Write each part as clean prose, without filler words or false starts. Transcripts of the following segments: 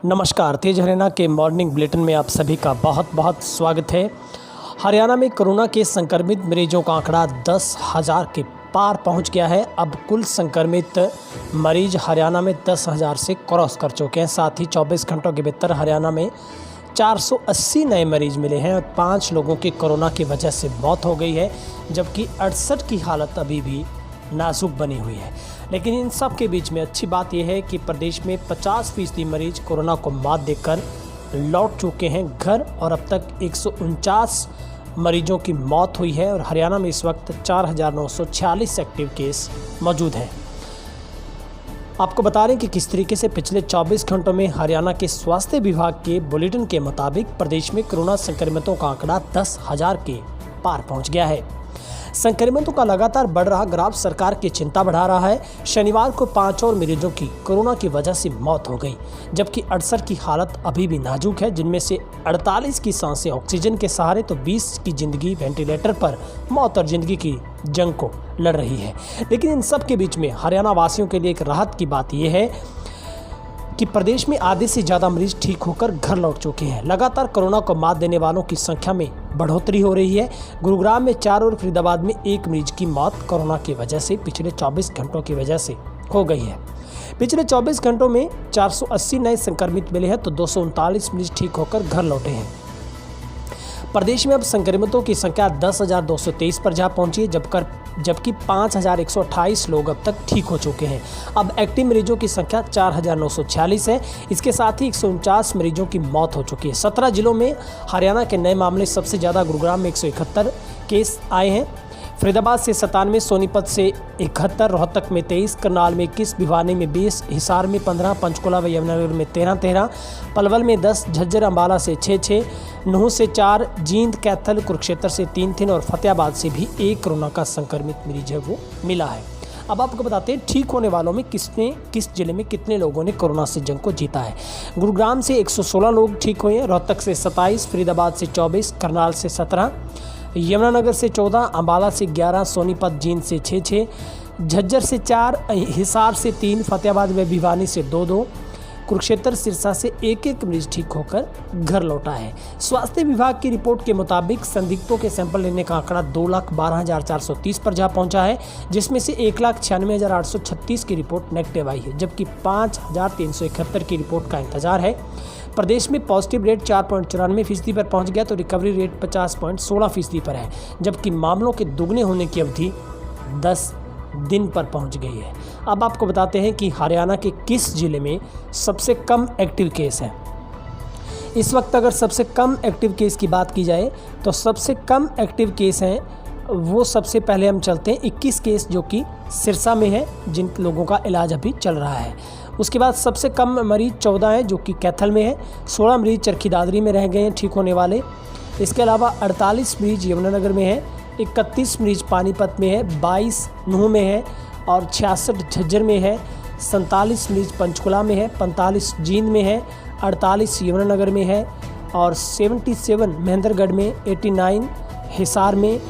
नमस्कार, तेज हरियाणा के morning bulletin में आप सभी का बहुत बहुत स्वागत है। हरियाणा में कोरोना के संक्रमित मरीजों का आंकड़ा 10,000 के पार पहुंच गया है। अब कुल संक्रमित मरीज हरियाणा में 10,000 से क्रॉस कर चुके हैं। साथ ही 24 घंटों के भीतर हरियाणा में 480 नए मरीज मिले हैं और 5 लोगों की कोरोना की वजह से मौत हो गई है, जबकि 68 की हालत अभी भी नाजुक बनी हुई है। लेकिन इन सब के बीच में अच्छी बात यह है कि प्रदेश में 50% मरीज कोरोना को मात देकर लौट चुके हैं घर, और अब तक 149 मरीजों की मौत हुई है और हरियाणा में इस वक्त 4,946 एक्टिव केस मौजूद हैं। आपको बता रहे हैं कि किस तरीके से पिछले 24 घंटों में हरियाणा के स्वास्थ्य विभाग के बुलेटिन के मुताबिक प्रदेश में कोरोना संक्रमितों का आंकड़ा 10,000 के पार पहुंच गया है। संक्रमितों का लगातार बढ़ रहा ग्राफ सरकार की चिंता बढ़ा रहा है। शनिवार को 5 और मरीजों की कोरोना की वजह से मौत हो गई, जबकि 68 की हालत अभी भी नाजुक है, जिनमें से 48 की सांसें ऑक्सीजन के सहारे तो 20 की जिंदगी वेंटिलेटर पर मौत और जिंदगी की जंग को लड़ रही है। लेकिन इन सब के बीच में हरियाणा वासियों के लिए एक राहत की बात यह है कि प्रदेश में आधे से ज़्यादा मरीज ठीक होकर घर लौट चुके हैं। लगातार कोरोना को मात देने वालों की संख्या में बढ़ोतरी हो रही है। गुरुग्राम में 4 और फरीदाबाद में 1 मरीज की मौत कोरोना की वजह से पिछले 24 घंटों की वजह से हो गई है। पिछले 24 घंटों में 480 नए संक्रमित मिले हैं तो 239 मरीज ठीक होकर घर लौटे हैं। प्रदेश में अब संक्रमितों की संख्या 10,223 पर जा पहुंची है, जबकि 5,128 लोग अब तक ठीक हो चुके हैं। अब एक्टिव मरीजों की संख्या 4,946 है। इसके साथ ही 149 मरीजों की मौत हो चुकी है। 17 जिलों में हरियाणा के नए मामले सबसे ज़्यादा गुरुग्राम में 171 केस आए हैं, फरीदाबाद से 97, सोनीपत से 71, रोहतक में 23, करनाल में 21, भिवानी में 20, हिसार में 15, पंचकुला व यमुनानगर में 13, पलवल में 10, झज्जर अम्बाला से 6, नूंह से 4, जींद, कैथल, कुरुक्षेत्र से 3 और फतेहाबाद से भी 1 कोरोना का संक्रमित मरीज है वो मिला है। अब आपको बताते हैं ठीक होने वालों में किस जिले में कितने लोगों ने कोरोना से जंग को जीता है। गुरुग्राम से 116 लोग ठीक हुए हैं, रोहतक से 27, फरीदाबाद से 24, करनाल से 17, यमुनानगर से 14, अम्बाला से 11, सोनीपत जींद से 6, झज्जर से 4, हिसार से 3, फतेहाबाद व भिवानी से 2, कुरुक्षेत्र सिरसा से 1 मरीज ठीक होकर घर लौटा है। स्वास्थ्य विभाग की रिपोर्ट के मुताबिक संदिग्धों के सैंपल लेने का आंकड़ा 2,12,430 पर जा पहुंचा है, जिसमें से 1,96,836 की रिपोर्ट नेगेटिव आई है, जबकि 5,371 की रिपोर्ट का इंतजार है। प्रदेश में पॉजिटिव रेट 4.94% पर पहुंच गया तो रिकवरी रेट 50.16% पर है, जबकि मामलों के दुगने होने की अवधि 10 दिन पर पहुंच गई है। अब आपको बताते हैं कि हरियाणा के किस जिले में सबसे कम एक्टिव केस हैं। इस वक्त अगर सबसे कम एक्टिव केस की बात की जाए तो सबसे कम एक्टिव केस हैं वो सबसे पहले हम चलते हैं 21 केस जो कि सिरसा में है, जिन लोगों का इलाज अभी चल रहा है। उसके बाद सबसे कम मरीज 14 हैं जो कि कैथल में है, 16 मरीज चरखी दादरी में रह गए हैं ठीक होने वाले। इसके अलावा 48 मरीज यमुनानगर में है, 31 मरीज पानीपत में है, 22 नूंह में है और 66 झज्जर में है, 47 मरीज पंचकुला में है, 45 जींद में है, 48 यमुनानगर में है और 77 महेंद्रगढ़ में, 89 हिसार में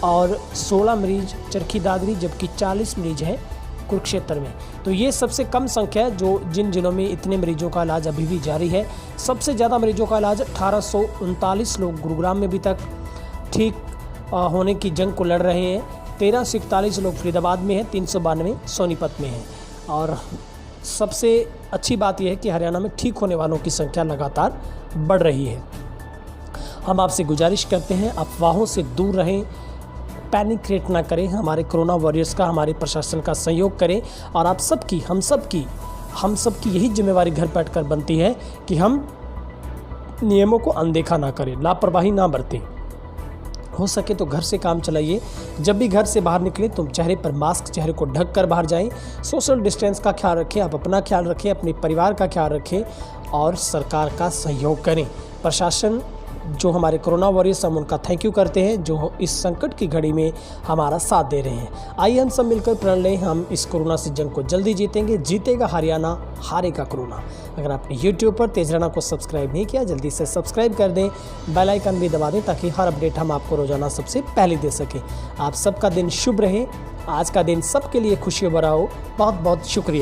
और 16 मरीज चरखी दादरी, जबकि 40 मरीज हैं कुरुक्षेत्र में। तो ये सबसे कम संख्या है जो जिन जिलों में इतने मरीजों का इलाज अभी भी जारी है। सबसे ज़्यादा मरीजों का इलाज 1839 लोग गुरुग्राम में अभी तक ठीक होने की जंग को लड़ रहे हैं, 1341 लोग फरीदाबाद में हैं, 392 सोनीपत में हैं। और सबसे अच्छी बात यह है कि हरियाणा में ठीक होने वालों की संख्या लगातार बढ़ रही है। हम आपसे गुजारिश करते हैं अफवाहों से दूर रहें, पैनिक क्रिएट ना करें, हमारे कोरोना वॉरियर्स का, हमारे प्रशासन का सहयोग करें और आप सबकी हम सबकी यही जिम्मेवारी घर बैठकर बनती है कि हम नियमों को अनदेखा ना करें, लापरवाही ना बरतें। हो सके तो घर से काम चलाइए। जब भी घर से बाहर निकलें तो चेहरे पर मास्क, चेहरे को ढक कर बाहर जाएं। सोशल डिस्टेंस का ख्याल रखें, आप अपना ख्याल रखें, अपने परिवार का ख्याल रखें और सरकार का सहयोग करें। प्रशासन जो हमारे कोरोना वॉरियर्स, हम उनका थैंक यू करते हैं जो इस संकट की घड़ी में हमारा साथ दे रहे हैं। आइए हम सब मिलकर प्रण लें, हम इस कोरोना से जंग को जल्दी जीतेंगे। जीतेगा हरियाणा, हारेगा कोरोना। अगर आपने यूट्यूब पर तेज हरियाणा को सब्सक्राइब नहीं किया, जल्दी से सब्सक्राइब कर दें, बेल आइकन भी दबा दें ताकि हर अपडेट हम आपको रोजाना सबसे पहले दे सकें। आप सबका दिन शुभ रहे, आज का दिन सबके लिए खुशियों भरा हो। बहुत बहुत शुक्रिया।